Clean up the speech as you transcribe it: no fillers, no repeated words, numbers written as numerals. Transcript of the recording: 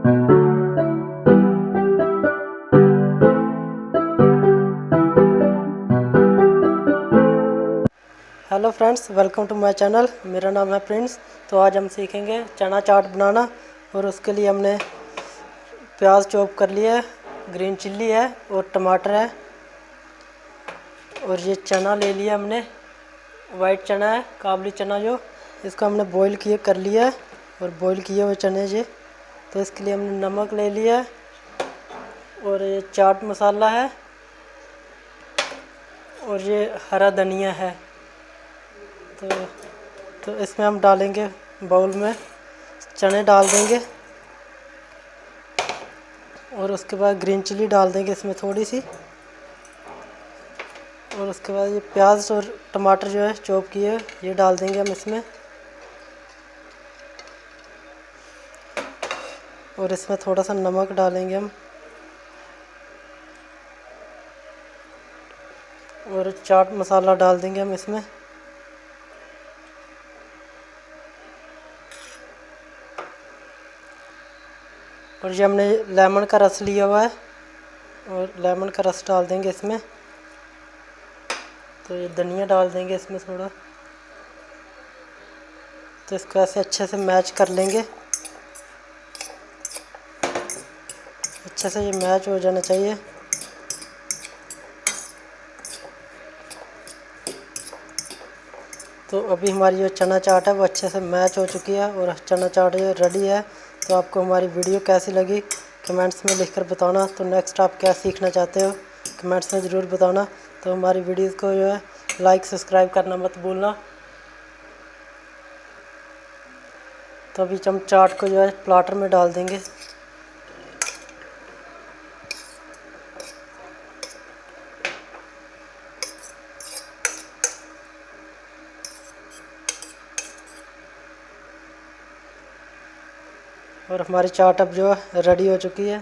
Hello friends, welcome to my channel. मेरा नाम है प्रिंस। तो आज हम सीखेंगे चना चाट बनाना। और उसके लिए हमने प्याज चॉप कर लिया है, ग्रीन चिल्ली है और टमाटर है। और ये चना ले लिया हमने, वाइट चना है, काबुली चना जो, इसको हमने बॉईल किए कर लिया है। और बॉईल किए हुए चने ये, तो इसके लिए हमने नमक ले लिया है। और ये चाट मसाला है और ये हरा धनिया है। तो इसमें हम डालेंगे, बाउल में चने डाल देंगे। और उसके बाद ग्रीन चिल्ली डाल देंगे इसमें थोड़ी सी। और उसके बाद ये प्याज और टमाटर जो है चॉप किए, ये डाल देंगे हम इसमें। और इसमें थोड़ा सा नमक डालेंगे हम। और चाट मसाला डाल देंगे हम इसमें। और ये हमने लेमन का रस लिया हुआ है, और लेमन का रस डाल देंगे इसमें। तो ये धनिया डाल देंगे इसमें थोड़ा। तो इसको ऐसे अच्छे से मैच कर लेंगे, अच्छे से ये मैच हो जाना चाहिए। तो अभी हमारी जो चना चाट है वो अच्छे से मैच हो चुकी है और चना चाट जो रेडी है। तो आपको हमारी वीडियो कैसी लगी कमेंट्स में लिखकर बताना। तो नेक्स्ट आप क्या सीखना चाहते हो कमेंट्स में ज़रूर बताना। तो हमारी वीडियोज़ को जो है लाइक सब्सक्राइब करना मत भूलना। तो अभी हम चाट को जो है प्लाटर में डाल देंगे। और हमारी चाट अब जो है रेडी हो चुकी है।